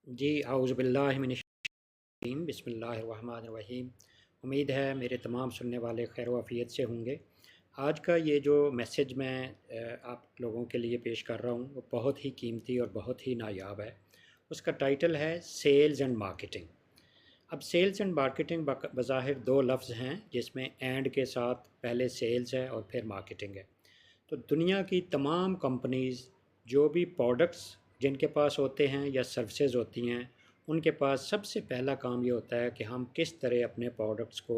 जी आउज़ुबिल्लाहि मिनश्शैतानिर्रजीम बिस्मिल्लाहिर्रहमानिर्रहीम। उम्मीद है मेरे तमाम सुनने वाले खैर आफियत से होंगे। आज का ये जो मैसेज मैं आप लोगों के लिए पेश कर रहा हूँ वो बहुत ही कीमती और बहुत ही नायाब है। उसका टाइटल है सेल्स एंड मार्केटिंग। अब सेल्स एंड मार्केटिंग बज़ाहिर दो लफ्ज़ हैं जिसमें एंड के साथ पहले सेल्स है और फिर मार्केटिंग है। तो दुनिया की तमाम कंपनीज़ जो भी प्रोडक्ट्स जिनके पास होते हैं या सर्विसेज होती हैं, उनके पास सबसे पहला काम ये होता है कि हम किस तरह अपने प्रोडक्ट्स को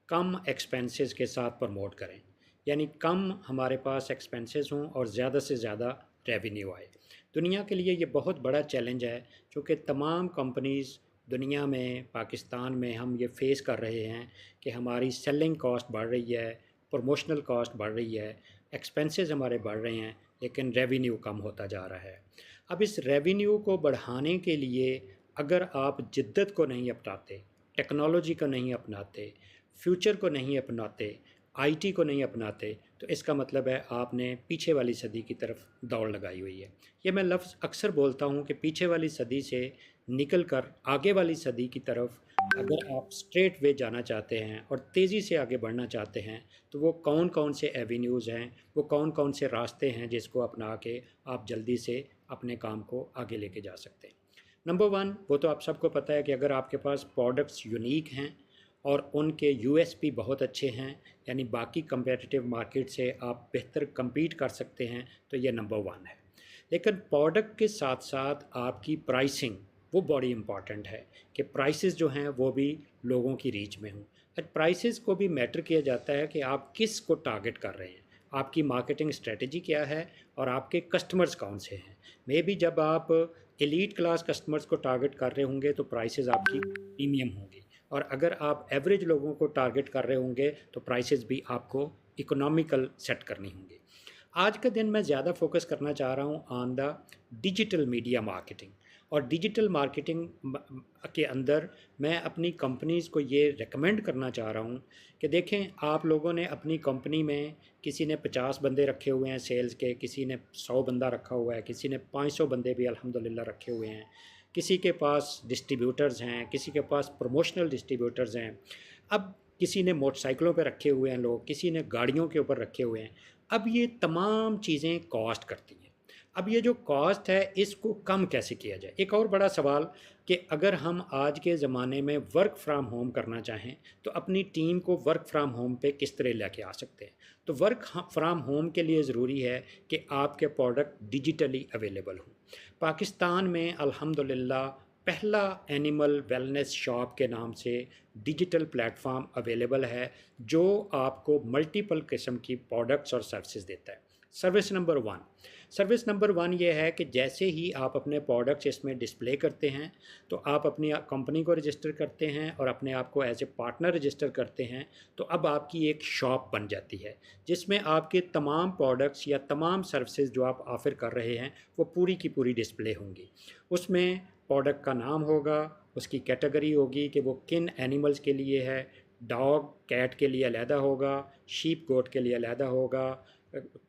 कम एक्सपेंसेस के साथ प्रमोट करें, यानी कम हमारे पास एक्सपेंसेस हों और ज़्यादा से ज़्यादा रेवेन्यू आए। दुनिया के लिए ये बहुत बड़ा चैलेंज है, क्योंकि तमाम कंपनीज़ दुनिया में, पाकिस्तान में हम ये फेस कर रहे हैं कि हमारी सेलिंग कॉस्ट बढ़ रही है, प्रमोशनल कॉस्ट बढ़ रही है, एक्सपेंसेस हमारे बढ़ रहे हैं, लेकिन रेवेन्यू कम होता जा रहा है। अब इस रेवेन्यू को बढ़ाने के लिए अगर आप जिद्दत को नहीं अपनाते, टेक्नोलॉजी को नहीं अपनाते, फ्यूचर को नहीं अपनाते, आईटी को नहीं अपनाते, तो इसका मतलब है आपने पीछे वाली सदी की तरफ दौड़ लगाई हुई है। ये मैं लफ्ज़ अक्सर बोलता हूँ कि पीछे वाली सदी से निकल कर आगे वाली सदी की तरफ अगर आप स्ट्रेट वे जाना चाहते हैं और तेज़ी से आगे बढ़ना चाहते हैं, तो वो कौन कौन से एवेन्यूज़ हैं, वो कौन कौन से रास्ते हैं जिसको अपना के आप जल्दी से अपने काम को आगे लेके जा सकते हैं। नंबर वन, वो तो आप सबको पता है कि अगर आपके पास प्रोडक्ट्स यूनिक हैं और उनके यूएसपी बहुत अच्छे हैं, यानी बाकी कंपेटिटिव मार्केट से आप बेहतर compete कर सकते हैं, तो ये नंबर वन है। लेकिन प्रोडक्ट के साथ साथ आपकी प्राइसिंग वो बड़ी इम्पॉर्टेंट है कि प्राइसेस जो हैं वो भी लोगों की रीच में हों। और प्राइसेस को भी मैटर किया जाता है कि आप किस को टारगेट कर रहे हैं, आपकी मार्केटिंग स्ट्रेटजी क्या है और आपके कस्टमर्स कौन से हैं। मे बी जब आप एलीट क्लास कस्टमर्स को टारगेट कर रहे होंगे तो प्राइसेस आपकी प्रीमियम होंगी, और अगर आप एवरेज लोगों को टारगेट कर रहे होंगे तो प्राइसेस भी आपको इकोनॉमिकल सेट करनी होंगी। आज का दिन मैं ज़्यादा फोकस करना चाह रहा हूँ on the digital media marketing. और डिजिटल मार्केटिंग के अंदर मैं अपनी कंपनीज़ को ये रेकमेंड करना चाह रहा हूँ कि देखें, आप लोगों ने अपनी कंपनी में किसी ने 50 बंदे रखे हुए हैं सेल्स के, किसी ने 100 बंदा रखा हुआ है, किसी ने 500 बंदे भी अल्हम्दुलिल्लाह रखे हुए हैं, किसी के पास डिस्ट्रीब्यूटर्स हैं, किसी के पास प्रमोशनल डिस्ट्रीब्यूटर्स हैं। अब किसी ने मोटरसाइकिलों पे रखे हुए हैं लोग, किसी ने गाड़ियों के ऊपर रखे हुए हैं। अब ये तमाम चीज़ें कॉस्ट करती हैं। अब ये जो कॉस्ट है इसको कम कैसे किया जाए। एक और बड़ा सवाल कि अगर हम आज के ज़माने में वर्क फ्राम होम करना चाहें तो अपनी टीम को वर्क फ्राम होम पे किस तरह लेके आ सकते हैं। तो वर्क फ्राम होम के लिए ज़रूरी है कि आपके प्रोडक्ट डिजिटली अवेलेबल हों। पाकिस्तान में अल्हम्दुलिल्लाह पहला एनिमल वेलनेस शॉप के नाम से डिजिटल प्लेटफॉर्म अवेलेबल है, जो आपको मल्टीपल किस्म की प्रोडक्ट्स और सर्विसेज देता है। सर्विस नंबर वन ये है कि जैसे ही आप अपने प्रोडक्ट्स इसमें डिस्प्ले करते हैं तो आप अपनी कंपनी को रजिस्टर करते हैं और अपने आप को एज ए पार्टनर रजिस्टर करते हैं, तो अब आपकी एक शॉप बन जाती है जिसमें आपके तमाम प्रोडक्ट्स या तमाम सर्विसेज जो आप ऑफ़र कर रहे हैं वो पूरी की पूरी डिस्प्ले होंगी। उसमें प्रोडक्ट का नाम होगा, उसकी कैटेगरी होगी कि वो किन एनिमल्स के लिए है, डॉग कैट के लिए अलहदा होगा, शीप गोट के लिए अलहदा होगा,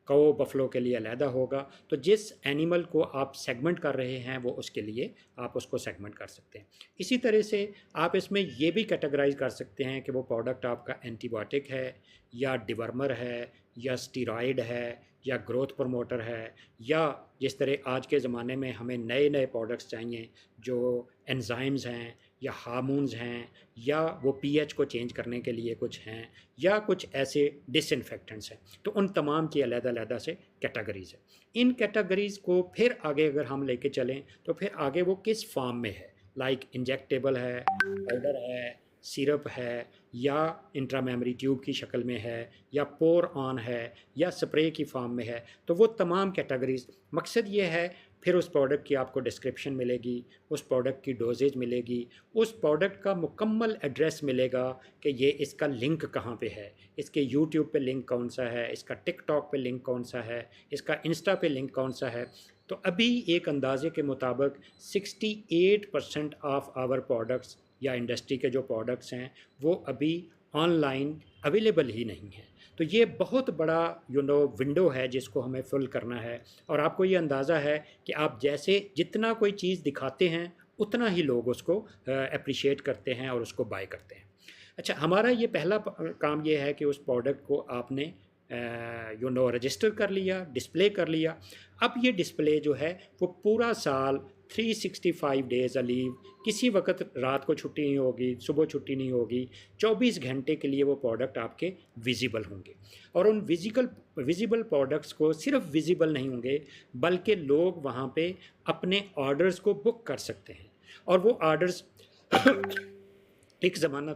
कौ बफलो के लिए अलहदा होगा। तो जिस एनिमल को आप सेगमेंट कर रहे हैं वो उसके लिए आप उसको सेगमेंट कर सकते हैं। इसी तरह से आप इसमें ये भी कैटेगराइज कर सकते हैं कि वो प्रोडक्ट आपका एंटीबायोटिक है या डिवर्मर है या स्टीरॉयड है या ग्रोथ प्रमोटर है, या जिस तरह आज के ज़माने में हमें नए नए प्रोडक्ट्स चाहिए जो एंजाइम्स हैं या हार्मोन्स हैं या वो पीएच को चेंज करने के लिए कुछ हैं या कुछ ऐसे डिसइंफेक्टेंट्स हैं, तो उन तमाम की अलग-अलग से कैटेगरीज़ है। इन कैटेगरीज़ को फिर आगे अगर हम लेके चलें तो फिर आगे वो किस फॉर्म में है, लाइक इंजेक्टेबल है, पाउडर है, सिरप है, या इंट्रामेमरी ट्यूब की शक्ल में है, या पोर ऑन है, या स्प्रे की फॉर्म में है, तो वो तमाम कैटेगरीज़। मकसद ये है फिर उस प्रोडक्ट की आपको डिस्क्रिप्शन मिलेगी, उस प्रोडक्ट की डोजेज मिलेगी, उस प्रोडक्ट का मुकम्मल एड्रेस मिलेगा कि ये इसका लिंक कहाँ पे है, इसके यूट्यूब पे लिंक कौन सा है, इसका टिकटॉक पे लिंक कौन सा है, इसका इंस्टा पे लिंक कौन सा है। तो अभी एक अंदाजे के मुताबिक 68% ऑफ आवर प्रोडक्ट्स या इंडस्ट्री के जो प्रोडक्ट्स हैं वो अभी ऑनलाइन अवेलेबल ही नहीं हैं। तो ये बहुत बड़ा विंडो है जिसको हमें फुल करना है। और आपको ये अंदाज़ा है कि आप जैसे जितना कोई चीज़ दिखाते हैं उतना ही लोग उसको अप्रिशिएट करते हैं और उसको बाय करते हैं। अच्छा, हमारा ये पहला काम ये है कि उस प्रोडक्ट को आपने रजिस्टर कर लिया, डिस्प्ले कर लिया। अब ये डिस्प्ले जो है वो पूरा साल 365 डेज़ अ लीव, किसी वक्त रात को छुट्टी नहीं होगी, सुबह छुट्टी नहीं होगी, 24 घंटे के लिए वो प्रोडक्ट आपके विजिबल होंगे। और उन विजिबल प्रोडक्ट्स को सिर्फ विजिबल नहीं होंगे, बल्कि लोग वहाँ पे अपने ऑर्डर्स को बुक कर सकते हैं। और वो ऑर्डर्स एक ज़माना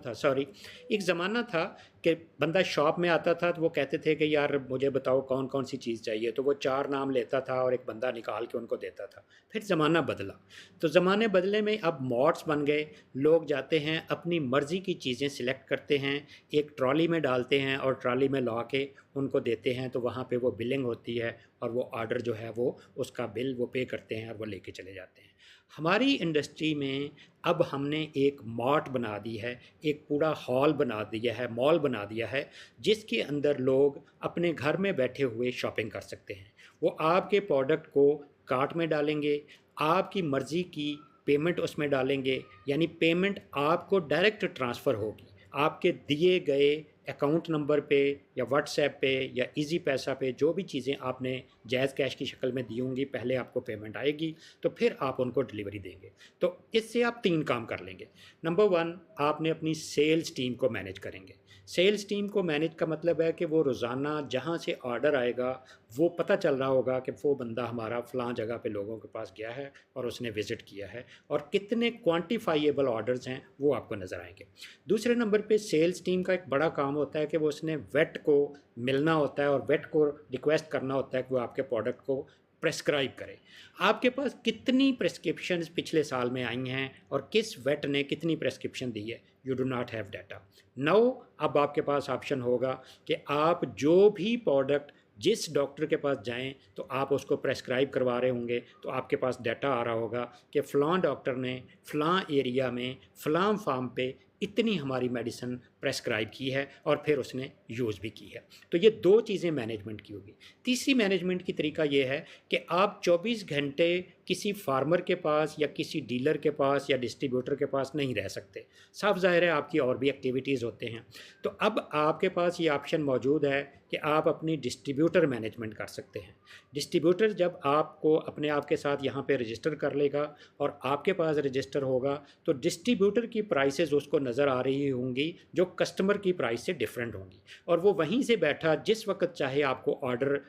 था कि बंदा शॉप में आता था तो वो कहते थे कि यार मुझे बताओ कौन कौन सी चीज़ चाहिए, तो वो 4 नाम लेता था और एक बंदा निकाल के उनको देता था। फिर ज़माना बदला, तो ज़माने बदले में अब मॉड्स बन गए। लोग जाते हैं अपनी मर्ज़ी की चीज़ें सिलेक्ट करते हैं, एक ट्रॉली में डालते हैं और ट्रॉली में ला के उनको देते हैं, तो वहाँ पे वो बिलिंग होती है और वो ऑर्डर जो है वो उसका बिल वो पे करते हैं और वो लेके चले जाते हैं। हमारी इंडस्ट्री में अब हमने एक मार्ट बना दी है, एक पूरा हॉल बना दिया है, मॉल बना दिया है, जिसके अंदर लोग अपने घर में बैठे हुए शॉपिंग कर सकते हैं। वो आपके प्रोडक्ट को कार्ट में डालेंगे, आपकी मर्ज़ी की पेमेंट उसमें डालेंगे, यानी पेमेंट आपको डायरेक्ट ट्रांसफ़र होगी आपके दिए गए अकाउंट नंबर पे या व्हाट्सएप पे या इजी पैसा पे। जो भी चीज़ें आपने जायज़ कैश की शक्ल में दी होंगी, पहले आपको पेमेंट आएगी, तो फिर आप उनको डिलीवरी देंगे। तो इससे आप 3 काम कर लेंगे। नंबर 1, आपने अपनी सेल्स टीम को मैनेज करेंगे। सेल्स टीम को मैनेज का मतलब है कि वो रोज़ाना जहाँ से ऑर्डर आएगा, वो पता चल रहा होगा कि वो बंदा हमारा फ़लाँ जगह पे लोगों के पास गया है और उसने विज़िट किया है, और कितने क्वांटिफाइएबल ऑर्डर्स हैं वो आपको नज़र आएंगे। दूसरे नंबर पे सेल्स टीम का एक बड़ा काम होता है कि वो उसने वेट को मिलना होता है और वेट को रिक्वेस्ट करना होता है कि वो आपके प्रोडक्ट को प्रेस्क्राइब करे। आपके पास कितनी प्रेस्क्रिप्शंस पिछले साल में आई हैं और किस वेट ने कितनी प्रेस्क्रिप्शन दी है, you do not have data. Now अब आपके पास ऑप्शन होगा कि आप जो भी प्रोडक्ट जिस डॉक्टर के पास जाएं तो आप उसको प्रेस्क्राइब करवा रहे होंगे, तो आपके पास डाटा आ रहा होगा कि फ़लाँ डॉक्टर ने फ़लाँ एरिया में फ़लाँ फार्म पे इतनी हमारी मेडिसिन प्रेस्क्राइब की है और फिर उसने यूज़ भी की है। तो ये 2 चीज़ें मैनेजमेंट की होगी। तीसरी मैनेजमेंट की तरीका ये है कि आप 24 घंटे किसी फार्मर के पास या किसी डीलर के पास या डिस्ट्रीब्यूटर के पास नहीं रह सकते। साफ ज़ाहिर है आपकी और भी एक्टिविटीज़ होते हैं। तो अब आपके पास ये ऑप्शन मौजूद है कि आप अपनी डिस्ट्रीब्यूटर मैनेजमेंट कर सकते हैं। डिस्ट्रीब्यूटर जब आपको अपने आप के साथ यहाँ पे रजिस्टर कर लेगा और आपके पास रजिस्टर होगा, तो डिस्ट्रीब्यूटर की प्राइसेस उसको नज़र आ रही होंगी जो कस्टमर की प्राइस से डिफरेंट होंगी, और वो वहीं से बैठा जिस वक्त चाहे आपको ऑर्डर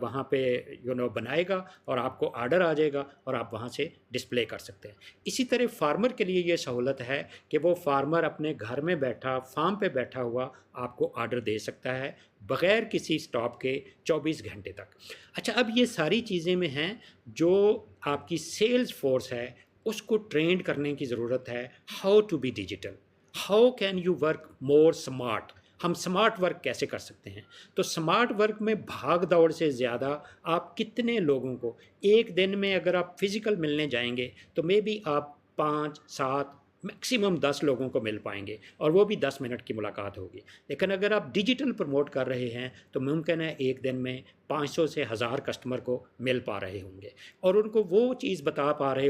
वहाँ पे बनाएगा और आपको ऑर्डर आ जाएगा और आप वहाँ से डिस्प्ले कर सकते हैं। इसी तरह फार्मर के लिए ये सहूलत है कि वो फार्मर अपने घर में बैठा, फार्म पे बैठा हुआ आपको ऑर्डर दे सकता है बग़ैर किसी स्टॉप के 24 घंटे तक। अच्छा, अब ये सारी चीज़ें में हैं जो आपकी सेल्स फोर्स है उसको ट्रेंड करने की ज़रूरत है। How to be digital, how can you work more smart. हम स्मार्ट वर्क कैसे कर सकते हैं? तो स्मार्ट वर्क में भाग दौड़ से ज़्यादा आप कितने लोगों को एक दिन में, अगर आप फिज़िकल मिलने जाएंगे तो मे बी आप 5-7 मैक्सिमम 10 लोगों को मिल पाएंगे, और वो भी 10 मिनट की मुलाकात होगी। लेकिन अगर आप डिजिटल प्रमोट कर रहे हैं तो मुमकिन है एक दिन में 500 से 1000 कस्टमर को मिल पा रहे होंगे और उनको वो चीज़ बता पा रहे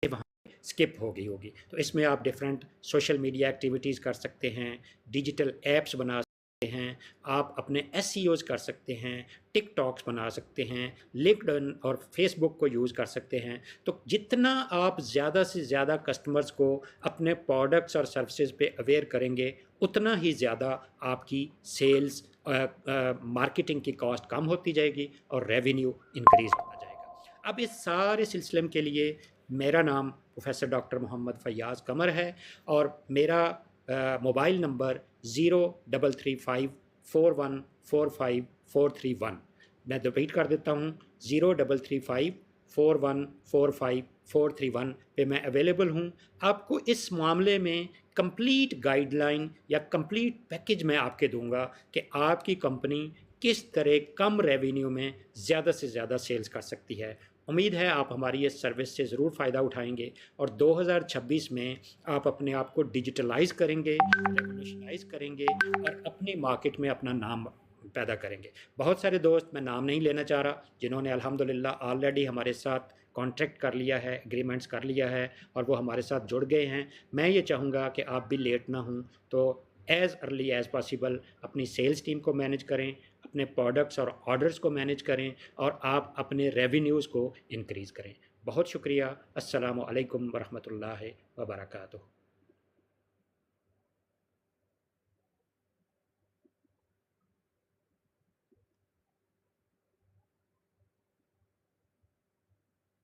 वहाँ स्किप हो गई होगी। तो इसमें आप डिफरेंट सोशल मीडिया एक्टिविटीज़ कर सकते हैं, डिजिटल ऐप्स बना सकते हैं, आप अपने एसईओज़ कर सकते हैं, टिकटॉक्स बना सकते हैं, लिंक्डइन और फेसबुक को यूज़ कर सकते हैं। तो जितना आप ज़्यादा से ज़्यादा कस्टमर्स को अपने प्रोडक्ट्स और सर्विसेज पे अवेयर करेंगे, उतना ही ज़्यादा आपकी सेल्स मार्केटिंग की कॉस्ट कम होती जाएगी और रेवेन्यू इंक्रीज़ होता जाएगा। अब इस सारे सिलसिले के लिए मेरा नाम प्रोफेसर डॉक्टर मोहम्मद फैयाज़ कमर है और मेरा मोबाइल नंबर 0335414541। मैं रिपीट कर देता हूँ, 0335414541 पे मैं अवेलेबल हूँ। आपको इस मामले में कंप्लीट गाइडलाइन या कंप्लीट पैकेज मैं आपके दूंगा कि आपकी कंपनी किस तरह कम रेवेन्यू में ज़्यादा से ज़्यादा सेल्स कर सकती है। उम्मीद है आप हमारी इस सर्विस से ज़रूर फ़ायदा उठाएंगे और 2026 में आप अपने आप को डिजिटलाइज़ करेंगे, रेवोल्यूशनाइज़ करेंगे और अपनी मार्केट में अपना नाम पैदा करेंगे। बहुत सारे दोस्त, मैं नाम नहीं लेना चाह रहा, जिन्होंने अल्हम्दुलिल्लाह ऑलरेडी हमारे साथ کانٹریکٹ کر لیا ہے، اگریمنٹس کر لیا ہے اور وہ ہمارے ساتھ جڑ گئے ہیں، میں یہ چاہوں گا کہ آپ بھی لیٹ نہ ہوں، تو ایز ارلی ایز پاسبل اپنی سیلز ٹیم کو مینیج کریں، اپنے پروڈکٹس اور آرڈرز کو مینیج کریں اور آپ اپنے ریونیوز کو انکریز کریں۔ بہت شکریہ۔ السلام علیکم ورحمۃ اللہ وبرکاتہ۔